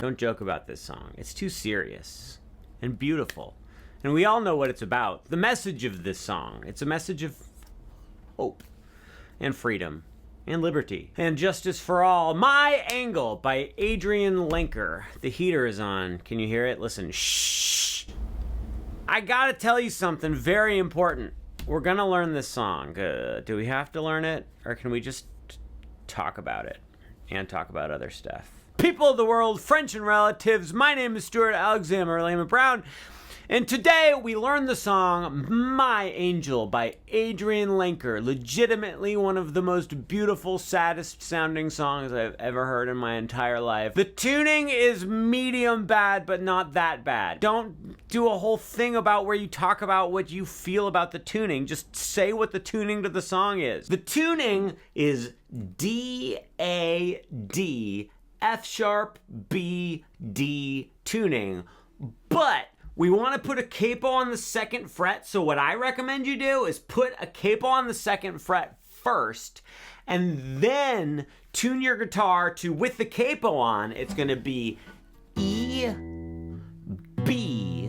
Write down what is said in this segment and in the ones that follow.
Don't joke about this song. It's too serious and beautiful. And we all know what it's about. The message of this song. It's a message of hope and freedom and liberty and justice for all. My Angle by Adrianne Lenker. The heater is on. Can you hear it? Listen. Shh. I gotta tell you something very important. We're gonna learn this song. Do we have to learn it? Or can we just talk about it and talk about other stuff? People of the world, friends and relatives, my name is Stuart Alexander Lehman-brown. And today we learned the song My Angel by Adrianne Lenker. Legitimately one of the most beautiful, saddest sounding songs I've ever heard in my entire life. The tuning is medium bad, but not that bad. Don't do a whole thing about where you talk about what you feel about the tuning. Just say what the tuning to the song is. The tuning is D, A, D, F sharp, B, D tuning. But we want to put a capo on the second fret, so what I recommend you do is put a capo on the second fret first, and then tune your guitar to, with the capo on, it's going to be E, B,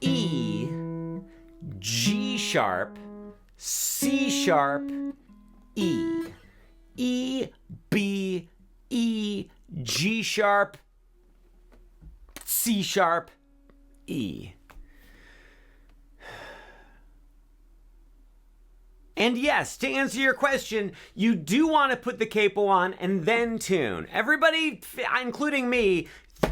E, G sharp, C sharp, E. E, B, E, G sharp, C sharp, E. And yes, to answer your question, you do want to put the capo on and then tune. Everybody, including me,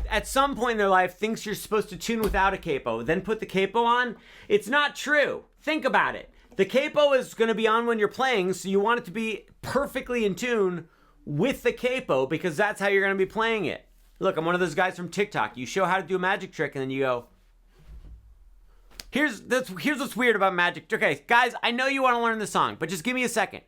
at some point in their life thinks you're supposed to tune without a capo, then put the capo on. It's not true. Think about it. The capo is going to be on when you're playing, so you want it to be perfectly in tune with the capo because that's how you're going to be playing it. Look, I'm one of those guys from TikTok. You show how to do a magic trick and then you go, Here's what's weird about magic. Okay, guys, I know you want to learn the song, but just give me a second.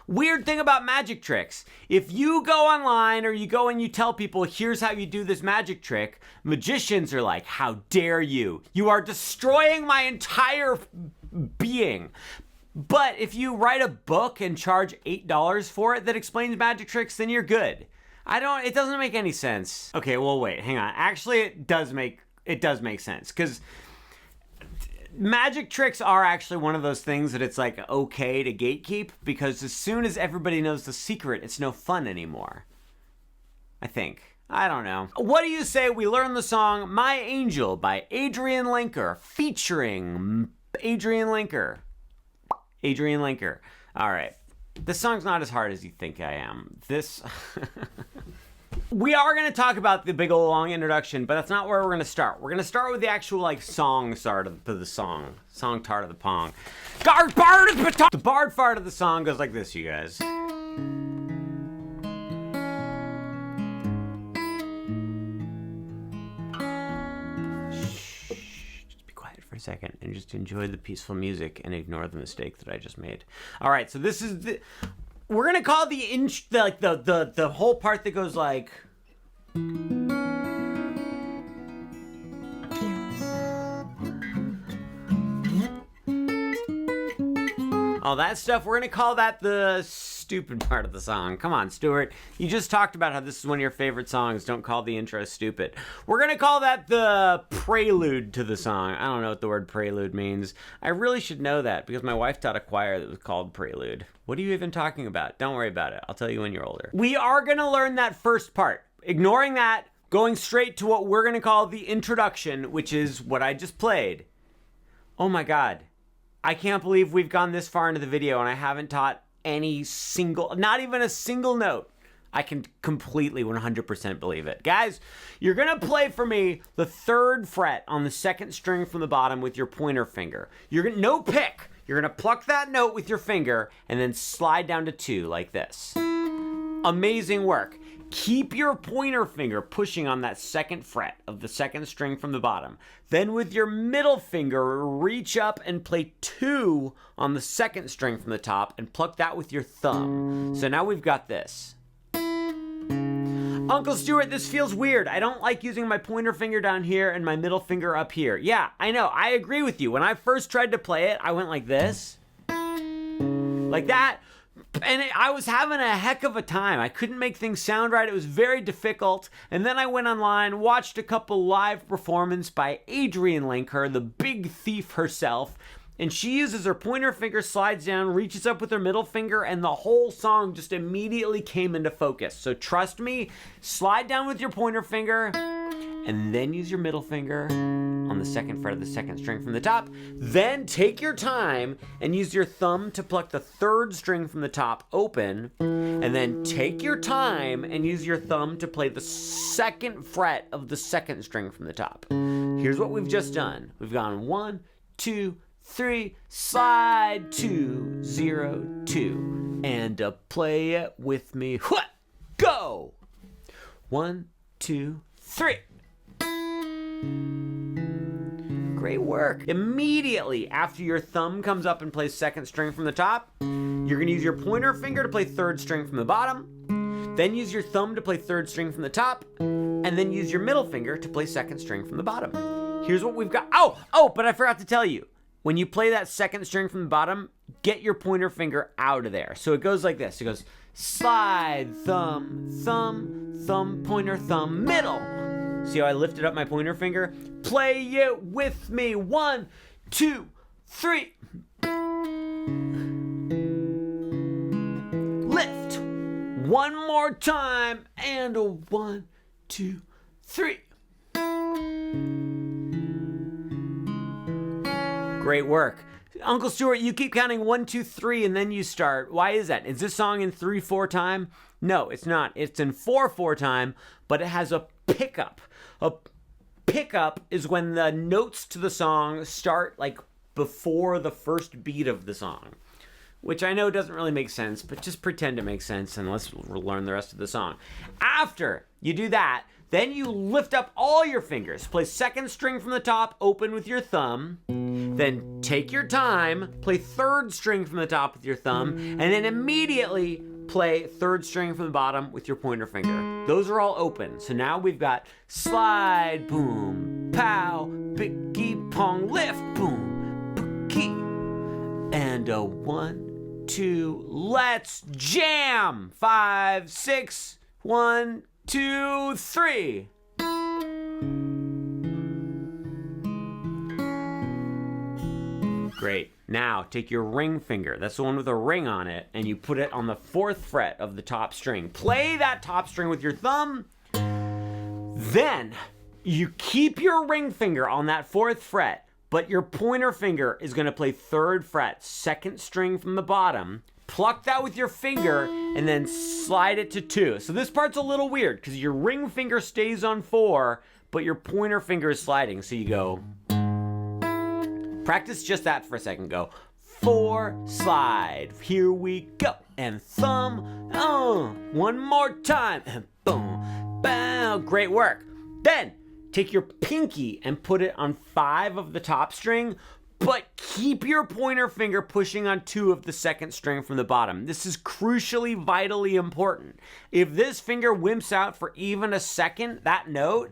Weird thing about magic tricks. If you go online or you go and you tell people, here's how you do this magic trick, magicians are like, how dare you? You are destroying my entire being. But if you write a book and charge $8 for it that explains magic tricks, then you're good. It doesn't make any sense. Okay, well, wait, hang on. Actually, it does make sense, because magic tricks are actually one of those things that it's like okay to gatekeep, because as soon as everybody knows the secret, it's no fun anymore. I think. I don't know. What do you say we learn the song My Angel by Adrianne Lenker, featuring Adrianne Lenker. Adrianne Lenker. All right. This song's not as hard as you think I am. We are going to talk about the big old long introduction, but that's not where we're going to start. We're going to start with the actual song start of the song. Song tart of the pong. The bard part of the song goes like this, you guys. Just be quiet for a second and just enjoy the peaceful music and ignore the mistake that I just made. All right, so this is the... We're gonna call the whole part that goes like. All that stuff, we're gonna call that the stupid part of the song. Come on, Stuart. You just talked about how this is one of your favorite songs. Don't call the intro stupid. We're gonna call that the prelude to the song. I don't know what the word prelude means. I really should know that because my wife taught a choir that was called Prelude. What are you even talking about? Don't worry about it. I'll tell you when you're older. We are gonna learn that first part. Ignoring that, going straight to what we're gonna call the introduction, which is what I just played. Oh my God. I can't believe we've gone this far into the video and I haven't taught not even a single note. I can completely 100% believe it. Guys, you're gonna play for me the 3rd fret on the 2nd string from the bottom with your pointer finger. No pick. You're gonna pluck that note with your finger and then slide down to 2 like this. Amazing work. Keep your pointer finger pushing on that 2nd fret of the 2nd string from the bottom. Then with your middle finger, reach up and play 2 on the 2nd string from the top and pluck that with your thumb. So now we've got this. Uncle Stuart, this feels weird. I don't like using my pointer finger down here and my middle finger up here. Yeah, I know. I agree with you. When I first tried to play it, I went like this. Like that. And I was having a heck of a time. I couldn't make things sound right. It was very difficult. And then I went online, watched a couple live performances by Adrianne Lenker, the big thief herself. And she uses her pointer finger, slides down, reaches up with her middle finger, and the whole song just immediately came into focus. So trust me, slide down with your pointer finger, and then use your middle finger on the second fret of the second string from the top. Then take your time and use your thumb to pluck the third string from the top open. And then take your time and use your thumb to play the second fret of the second string from the top. Here's what we've just done. We've gone 1, 2, 3, slide 2, 0, 2. And play it with me. Go! 1, 2, 3. Great work. Immediately after your thumb comes up and plays second string from the top, you're going to use your pointer finger to play third string from the bottom, then use your thumb to play third string from the top, and then use your middle finger to play second string from the bottom. Here's what we've got. Oh, but I forgot to tell you. When you play that second string from the bottom, get your pointer finger out of there. So it goes like this. It goes slide, thumb, thumb, thumb, pointer, thumb, middle. See how I lifted up my pointer finger? Play it with me. 1, 2, 3. Lift. One more time. And 1, 2, 3. Great work. Uncle Stuart, you keep counting 1, 2, 3, and then you start. Why is that? Is this song in 3/4 time? No, it's not. It's in 4/4 time, but it has a pickup. A pickup is when the notes to the song start like before the first beat of the song, which I know doesn't really make sense, but just pretend it makes sense and let's learn the rest of the song. After you do that, then you lift up all your fingers, play second string from the top, open with your thumb, then take your time, play third string from the top with your thumb, and then immediately play third string from the bottom with your pointer finger. Those are all open. So now we've got slide, boom, pow, picky, pong, lift, boom, key. And 1, 2, let's jam. 5, 6, 1, 2, 3. Great. Now take your ring finger, that's the one with a ring on it, and you put it on the 4th fret of the top string. Play that top string with your thumb. Then you keep your ring finger on that 4th fret, but your pointer finger is going to play 3rd fret, 2nd string from the bottom. Pluck that with your finger and then slide it to 2. So this part's a little weird because your ring finger stays on 4, but your pointer finger is sliding. So you go. Practice just that for a second. Go 4, slide. Here we go. And thumb. One more time. And boom. Bow. Great work. Then take your pinky and put it on 5 of the top string, but keep your pointer finger pushing on 2 of the 2nd string from the bottom. This is crucially, vitally important. If this finger wimps out for even a second, that note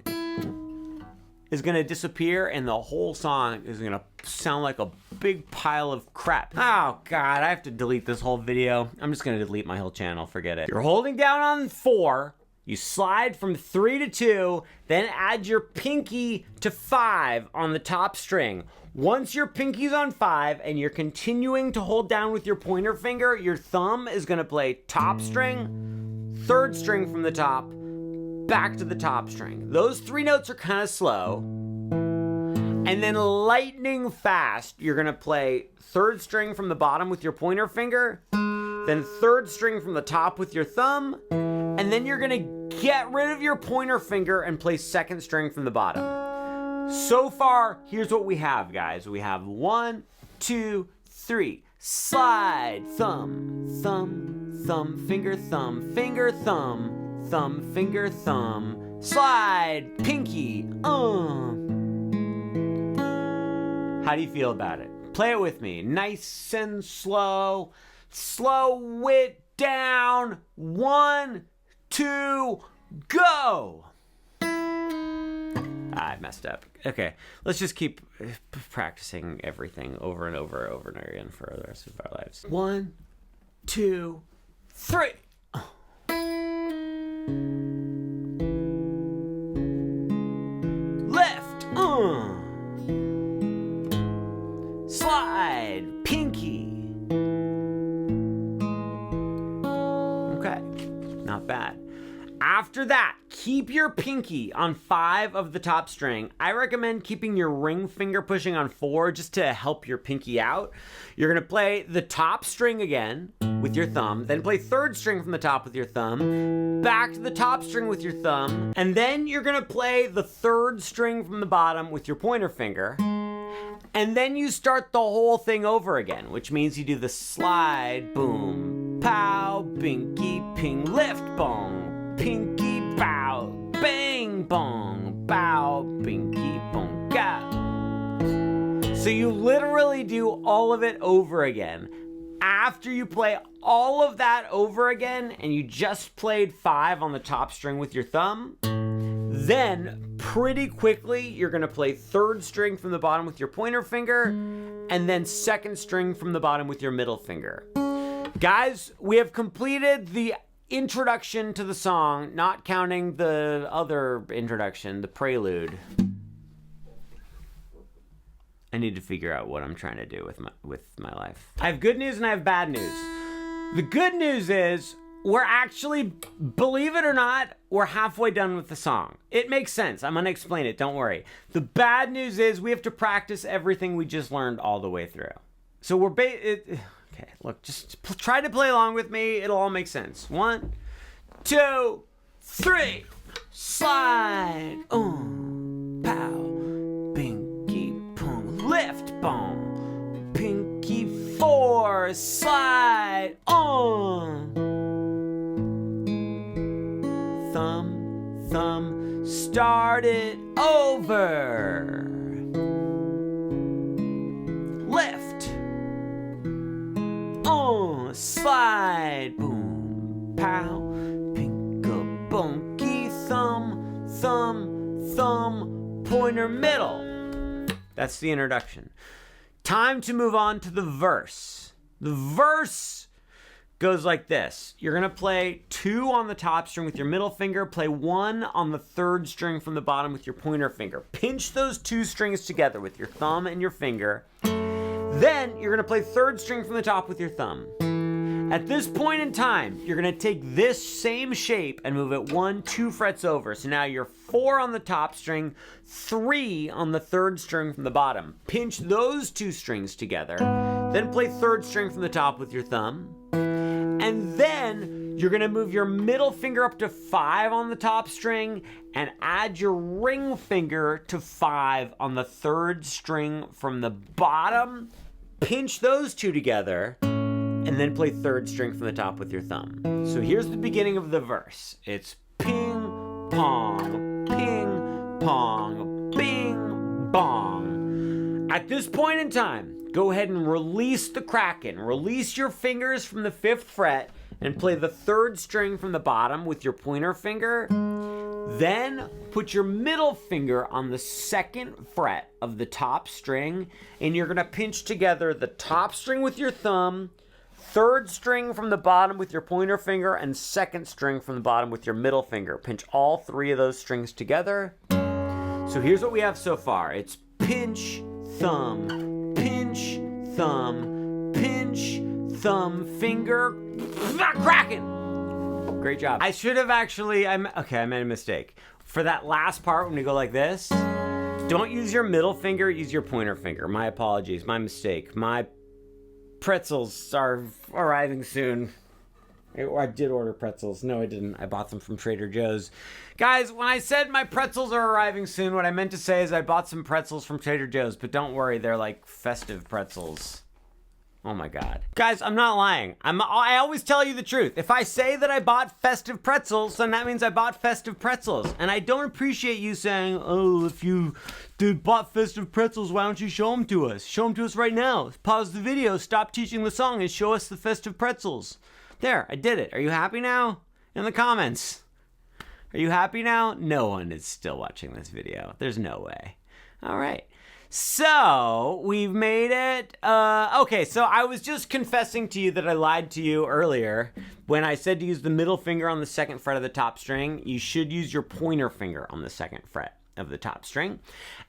is going to disappear and the whole song is going to sound like a big pile of crap. Oh God, I have to delete this whole video. I'm just going to delete my whole channel, forget it. You're holding down on 4, you slide from 3 to 2, then add your pinky to 5 on the top string. Once your pinky's on 5 and you're continuing to hold down with your pointer finger, your thumb is going to play top string, 3rd string from the top, back to the top string. Those 3 notes are kind of slow. And then lightning fast, you're going to play 3rd string from the bottom with your pointer finger, then 3rd string from the top with your thumb, and then you're going to get rid of your pointer finger and play 2nd string from the bottom. So far, here's what we have, guys. We have 1, 2, 3. Slide, thumb, thumb, thumb, finger, thumb, finger, thumb, thumb, finger, thumb. Slide, pinky, How do you feel about it? Play it with me. Nice and slow. Slow it down. 1, 2, go. I messed up. Okay, let's just keep practicing everything over and over and over again for the rest of our lives. 1, 2, 3. Left, slide, pinky. Okay, not bad. After that, keep your pinky on 5 of the top string. I recommend keeping your ring finger pushing on 4 just to help your pinky out. You're gonna play the top string again with your thumb, then play 3rd string from the top with your thumb, back to the top string with your thumb, and then you're gonna play the 3rd string from the bottom with your pointer finger. And then you start the whole thing over again, which means you do the slide, boom, pow, pinky, ping, lift, bong, pinky, bow, bang, bong, bow, pinky, bong, ga. So you literally do all of it over again. After you play all of that over again, and you just played 5 on the top string with your thumb, then pretty quickly you're gonna play 3rd string from the bottom with your pointer finger, and then 2nd string from the bottom with your middle finger. Guys, we have completed the introduction to the song, not counting the other introduction, the prelude. I need to figure out what I'm trying to do with my life. I have good news and I have bad news. The good news is we're actually, believe it or not, we're halfway done with the song. It makes sense. I'm gonna explain it, don't worry. The bad news is we have to practice everything we just learned all the way through. So we're okay, look, just try to play along with me. It'll all make sense. 1, 2, 3, slide, pow, pinky, pong, lift, bong, pinky, 4, slide, thumb, thumb, start it over, lift, slide, boom, pow, pinka, bunky, thumb, thumb, thumb, pointer, middle. That's the introduction. Time to move on to the verse. The verse goes like this. You're gonna play 2 on the top string with your middle finger, play 1 on the 3rd string from the bottom with your pointer finger. Pinch those 2 strings together with your thumb and your finger. Then you're gonna play 3rd string from the top with your thumb. At this point in time, you're gonna take this same shape and move it 1, 2 frets over. So now you're 4 on the top string, 3 on the 3rd string from the bottom. Pinch those 2 strings together, then play 3rd string from the top with your thumb. And then you're gonna move your middle finger up to 5 on the top string and add your ring finger to 5 on the 3rd string from the bottom. Pinch those 2 together, and then play 3rd string from the top with your thumb. So here's the beginning of the verse. It's ping, pong, bing, bong. At this point in time, go ahead and release the Kraken. Release your fingers from the 5th fret and play the 3rd string from the bottom with your pointer finger. Then put your middle finger on the 2nd fret of the top string, and you're gonna pinch together the top string with your thumb, 3rd string from the bottom with your pointer finger, and 2nd string from the bottom with your middle finger. Pinch all 3 of those strings together. So here's what we have so far. It's pinch, thumb, pinch, thumb, pinch, thumb, finger, Kraken. Great job. I should have actually, I made a mistake. For that last part, when we go like this, don't use your middle finger, use your pointer finger. My apologies, my mistake. My pretzels are arriving soon. I did order pretzels. No, I didn't. I bought them from Trader Joe's. Guys, when I said my pretzels are arriving soon, what I meant to say is I bought some pretzels from Trader Joe's, but don't worry, they're like festive pretzels. Oh my God. Guys, I'm not lying. I always tell you the truth. If I say that I bought festive pretzels, then that means I bought festive pretzels. And I don't appreciate you saying, oh, if you bought festive pretzels, why don't you show them to us? Show them to us right now. Pause the video, stop teaching the song, and show us the festive pretzels. There, I did it. Are you happy now? In the comments. Are you happy now? No one is still watching this video. There's no way. All right. So we've made it. Okay, so I was just confessing to you that I lied to you earlier when I said to use the middle finger on the second fret of the top string. You should use your pointer finger on the second fret of the top string.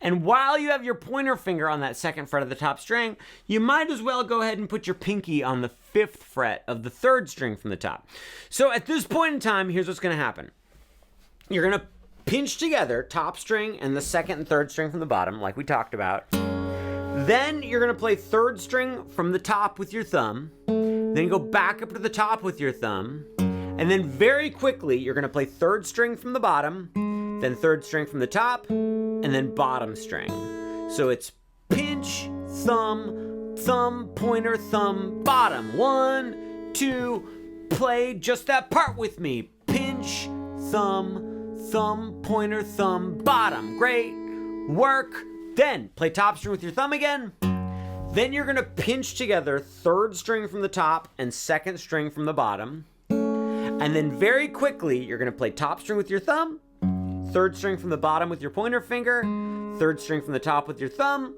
And while you have your pointer finger on that second fret of the top string, you might as well go ahead and put your pinky on the 5th fret of the 3rd string from the top. So at this point in time, here's what's going to happen. You're going to pinch together top string and the 2nd and 3rd string from the bottom, like we talked about. Then you're going to play 3rd string from the top with your thumb. Then go back up to the top with your thumb. And then very quickly, you're going to play 3rd string from the bottom, then 3rd string from the top, and then bottom string. So it's pinch, thumb, thumb, pointer, thumb, bottom. 1, 2, play just that part with me. Pinch, thumb, thumb, pointer, thumb, bottom. Great work. Then play top string with your thumb again. Then you're going to pinch together 3rd string from the top and 2nd string from the bottom. And then very quickly, you're going to play top string with your thumb, 3rd string from the bottom with your pointer finger, 3rd string from the top with your thumb,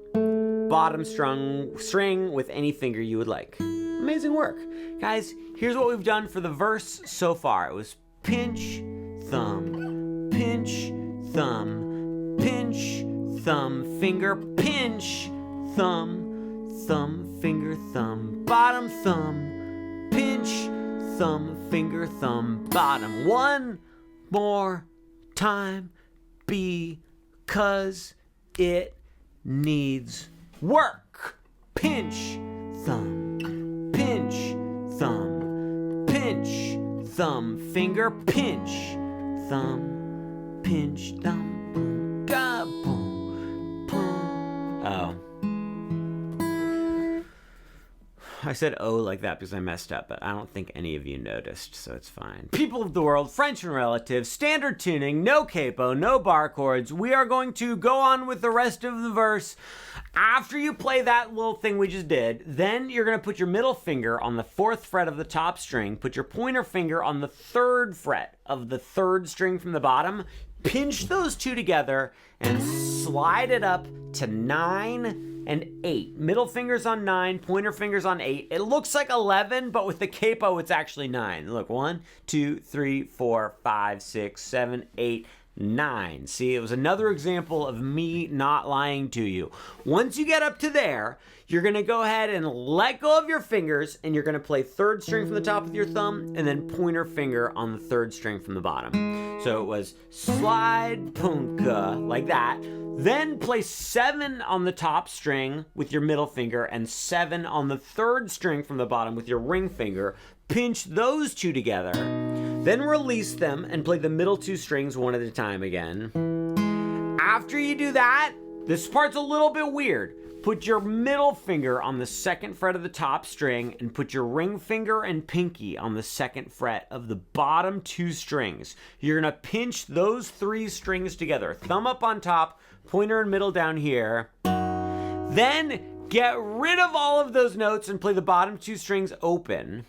bottom string with any finger you would like. Amazing work. Guys, here's what we've done for the verse so far. It was pinch, thumb, pinch, thumb, pinch, thumb, finger, pinch, thumb, thumb, finger, thumb, bottom, thumb, pinch, thumb, finger, thumb, bottom. One more time, because it needs work. Pinch, thumb, pinch, thumb, pinch, thumb, finger, pinch, thumb, pinch, thumb, boom, ga, boom, boom. Oh. I said oh like that because I messed up, but I don't think any of you noticed, so it's fine. People of the world, French and relatives, standard tuning, no capo, no bar chords. We are going to go on with the rest of the verse. After you play that little thing we just did, then you're going to put your middle finger on the 4th fret of the top string, put your pointer finger on the 3rd fret of the 3rd string from the bottom, pinch those two together, and slide it up to 9 and 8. Middle finger's on 9, pointer finger's on 8. It looks like 11, but with the capo, it's actually 9. Look, 1, 2, 3, 4, 5, 6, 7, 8, 9. See, it was another example of me not lying to you. Once you get up to there, you're going to go ahead and let go of your fingers, and you're going to play 3rd string from the top with your thumb, and then pointer finger on the 3rd string from the bottom. So it was slide, punka, like that. Then play 7 on the top string with your middle finger and 7 on the 3rd string from the bottom with your ring finger. Pinch those two together. Then release them and play the middle 2 strings one at a time again. After you do that, this part's a little bit weird. Put your middle finger on the 2nd fret of the top string and put your ring finger and pinky on the 2nd fret of the bottom 2 strings. You're going to pinch those 3 strings together. Thumb up on top, pointer and middle down here. Then get rid of all of those notes and play the bottom 2 strings open.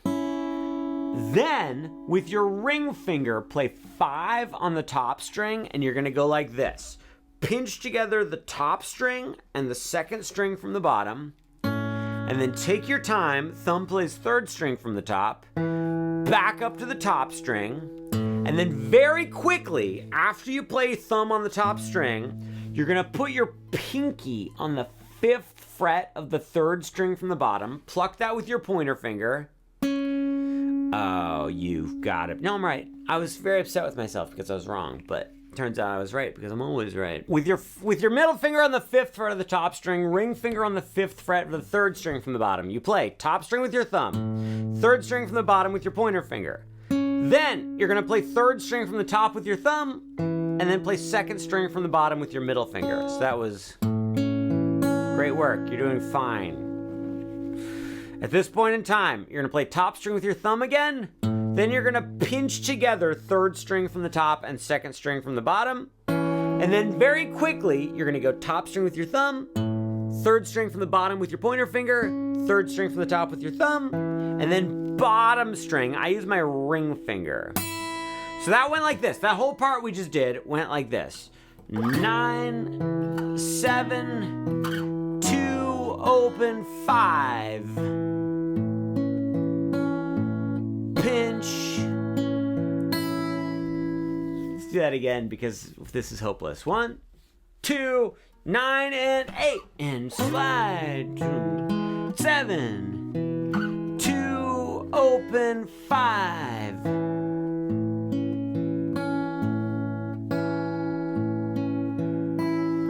Then, with your ring finger, play 5 on the top string, and you're going to go like this. Pinch together the top string and the 2nd string from the bottom, and then take your time, thumb plays 3rd string from the top, back up to the top string, and then very quickly, after you play thumb on the top string, you're going to put your pinky on the 5th fret of the 3rd string from the bottom, pluck that with your pointer finger. Oh, you've got it. No, I'm right. I was very upset with myself because I was wrong, but turns out I was right because I'm always right. With your middle finger on the 5th fret of the top string, ring finger on the 5th fret of the 3rd string from the bottom, you play top string with your thumb, 3rd string from the bottom with your pointer finger. Then you're going to play 3rd string from the top with your thumb, and then play 2nd string from the bottom with your middle finger. So that was great work. You're doing fine. At this point in time, you're going to play top string with your thumb again. Then you're going to pinch together 3rd string from the top and 2nd string from the bottom. And then very quickly, you're going to go top string with your thumb, 3rd string from the bottom with your pointer finger, 3rd string from the top with your thumb, and then bottom string. I use my ring finger. So that went like this. That whole part we just did went like this. 9, 7, 2, open, 5. Pinch. Let's do that again because this is hopeless. 1, 2, 9, and 8. And slide. 7, 2, open, 5.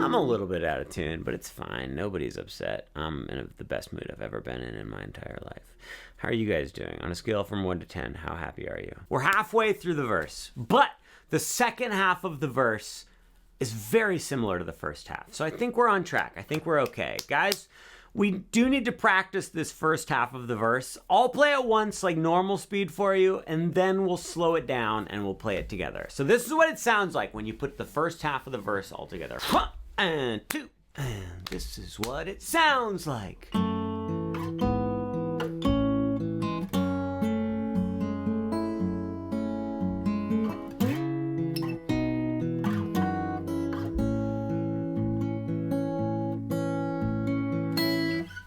I'm a little bit out of tune, but it's fine. Nobody's upset. I'm in the best mood I've ever been in my entire life. How are you guys doing? On a scale from 1 to 10, how happy are you? We're halfway through the verse, but the second half of the verse is very similar to the first half. So I think we're on track. I think we're okay. Guys, we do need to practice this first half of the verse. I'll play it once, like normal speed for you, and then we'll slow it down and we'll play it together. So this is what it sounds like when you put the first half of the verse all together. 1 and 2, and this is what it sounds like.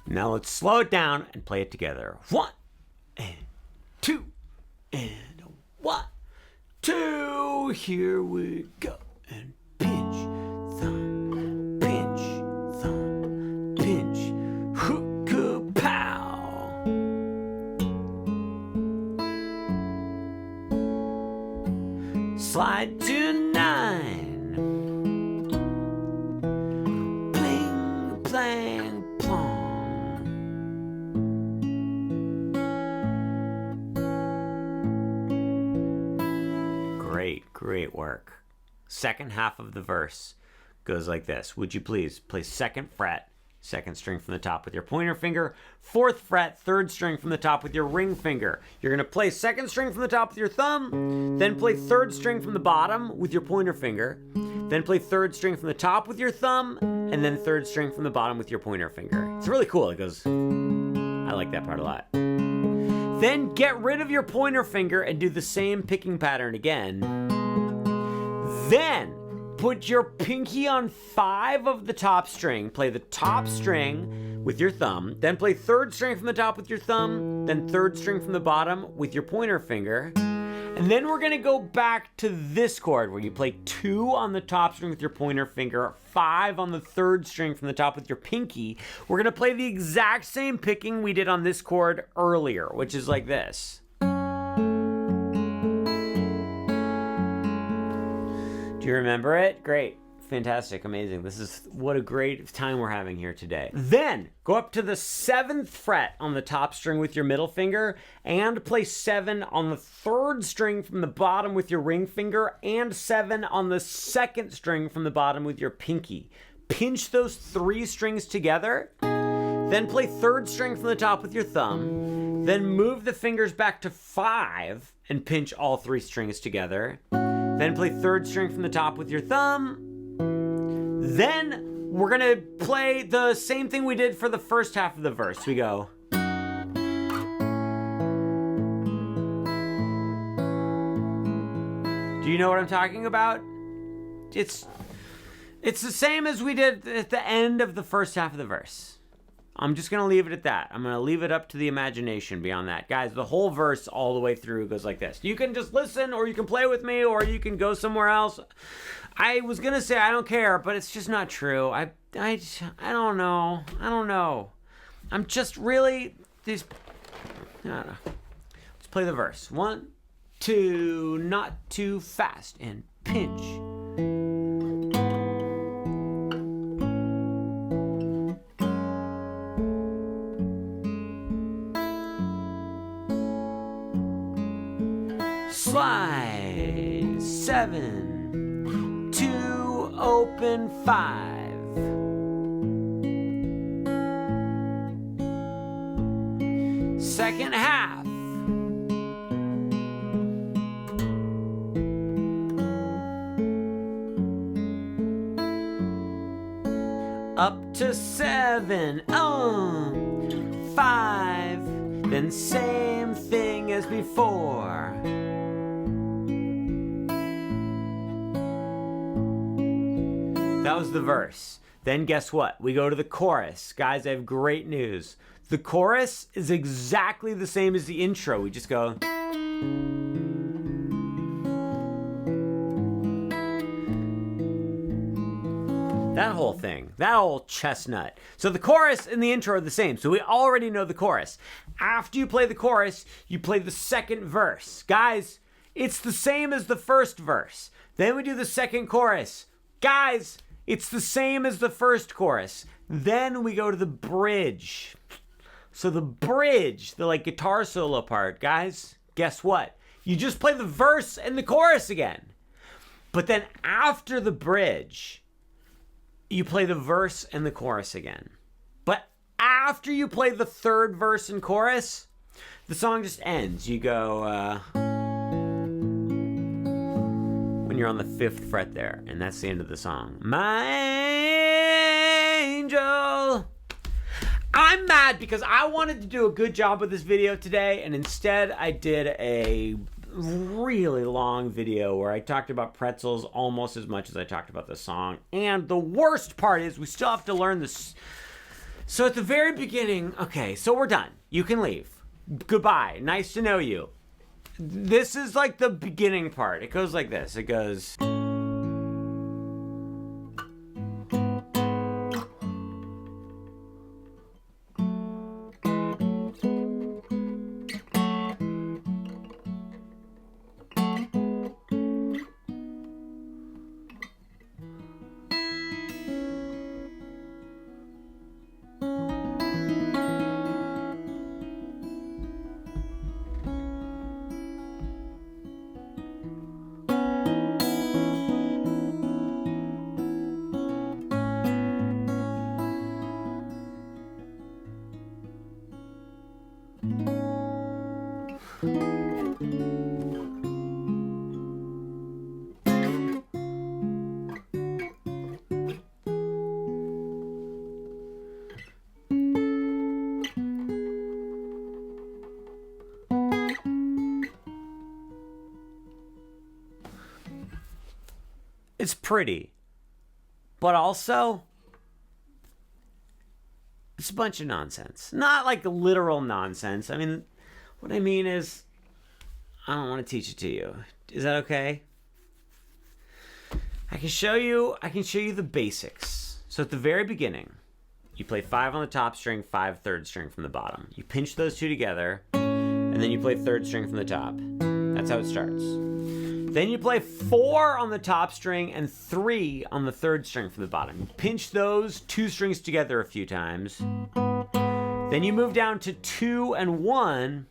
Now let's slow it down and play it together. 1 and 2 and 1, 2. Here we go. And pinch, thumb, pinch, thumb, pinch, hookah, pow. Slide to 9. Bling, blang, plong. Great work. Second half of the verse goes like this. Would you please play 2nd fret, 2nd string from the top with your pointer finger, 4th fret, 3rd string from the top with your ring finger. You're going to play 2nd string from the top with your thumb, then play 3rd string from the bottom with your pointer finger, then play 3rd string from the top with your thumb, and then 3rd string from the bottom with your pointer finger. It's really cool. It goes, I like that part a lot. Then get rid of your pointer finger and do the same picking pattern again. Then put your pinky on 5 of the top string. Play the top string with your thumb. Then play 3rd string from the top with your thumb. Then 3rd string from the bottom with your pointer finger. And then we're going to go back to this chord where you play 2 on the top string with your pointer finger, 5 on the 3rd string from the top with your pinky. We're going to play the exact same picking we did on this chord earlier, which is like this. Do you remember it? Great. Fantastic. Amazing. This is what a great time we're having here today. Then go up to the 7th fret on the top string with your middle finger and play 7 on the 3rd string from the bottom with your ring finger and 7 on the 2nd string from the bottom with your pinky. Pinch those 3 strings together. Then play 3rd string from the top with your thumb. Then move the fingers back to 5 and pinch all 3 strings together. Then play 3rd string from the top with your thumb. Then we're gonna play the same thing we did for the first half of the verse. We go. Do you know what I'm talking about? It's the same as we did at the end of the first half of the verse. I'm just going to leave it at that. I'm going to leave it up to the imagination beyond that. Guys, the whole verse all the way through goes like this. You can just listen, or you can play with me, or you can go somewhere else. I was going to say I don't care, but it's just not true. I don't know. I don't know. I'm just really... I don't know. Let's play the verse. 1, 2, not too fast, and pinch. Slide 7, 2, open 5. Second half. Up to 7, 5. Then same thing as before. That was the verse. Then guess what? We go to the chorus. Guys, I have great news. The chorus is exactly the same as the intro. We just go... That whole thing, that old chestnut. So the chorus and the intro are the same. So we already know the chorus. After you play the chorus, you play the second verse. Guys, it's the same as the first verse. Then we do the second chorus. Guys, it's the same as the first chorus. Then we go to the bridge. So the bridge, the like guitar solo part, guys, guess what? You just play the verse and the chorus again. But then after the bridge, you play the verse and the chorus again. But after you play the third verse and chorus, the song just ends. You go, when you're on the 5th fret there, and that's the end of the song. My angel. I'm mad because I wanted to do a good job with this video today, and instead I did a really long video where I talked about pretzels almost as much as I talked about the song. And the worst part is we still have to learn this. So at the very beginning, okay, so we're done. You can leave. Goodbye. Nice to know you. This is like the beginning part. It goes like this. It goes... It's pretty, but also it's a bunch of nonsense. Not like literal nonsense. I mean, what I mean is, I don't want to teach it to you. Is that okay? I can show you the basics. So at the very beginning, you play 5 on the top string, 5 third string from the bottom. You pinch those two together, and then you play third string from the top. That's how it starts. Then you play 4 on the top string and 3 on the third string from the bottom. You pinch those 2 strings together a few times. Then you move down to 2 and 1.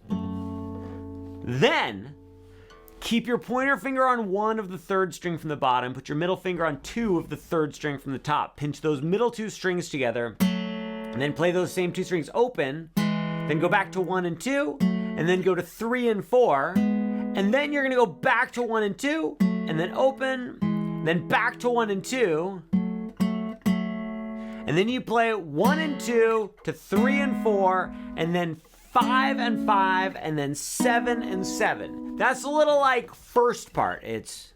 Then keep your pointer finger on 1 of the third string from the bottom. Put your middle finger on 2 of the third string from the top. Pinch those middle 2 strings together. And then play those same 2 strings open. Then go back to 1 and 2. And then go to 3 and 4. And then you're going to go back to 1 and 2, and then open, then back to 1 and 2. And then you play 1 and 2 to 3 and 4, and then 5 and 5, and then 7 and 7. That's a little like first part. It's...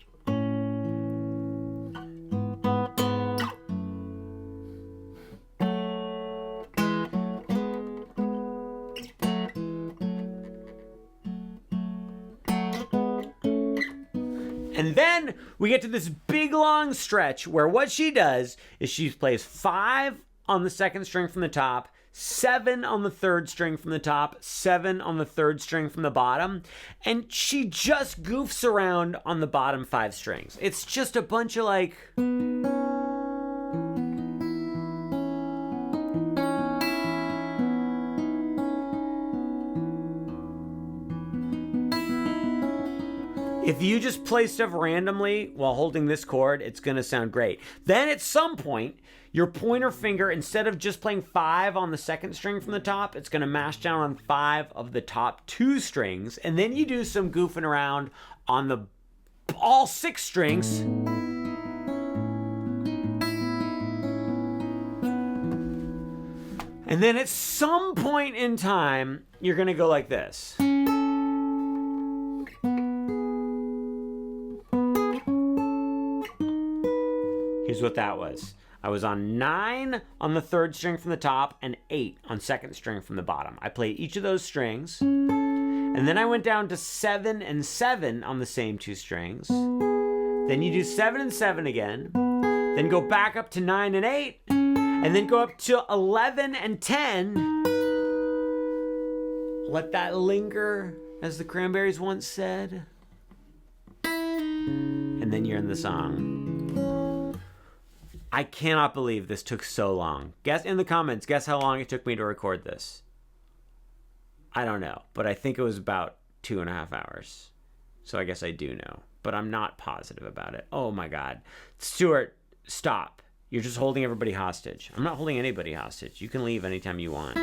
And then we get to this big long stretch where what she does is she plays 5 on the second string from the top, 7 on the third string from the top, 7 on the third string from the bottom, and she just goofs around on the bottom 5 strings. It's just a bunch of like... If you just play stuff randomly while holding this chord, it's going to sound great. Then at some point, your pointer finger, instead of just playing 5 on the second string from the top, it's going to mash down on 5 of the top 2 strings. And then you do some goofing around on the all 6 strings. And then at some point in time, you're going to go like this. is what that was. I was on 9 on the 3rd string from the top and 8 on 2nd string from the bottom. I played each of those strings, and then I went down to 7 and 7 on the same 2 strings. Then you do 7 and 7 again, then go back up to 9 and 8, and then go up to 11 and 10. Let that linger, as the Cranberries once said. And then you're in the song. I cannot believe this took so long. Guess in the comments, guess how long it took me to record this. I don't know, but I think it was about 2.5 hours. So I guess I do know, but I'm not positive about it. Oh my God. Stuart, stop. You're just holding everybody hostage. I'm not holding anybody hostage. You can leave anytime you want.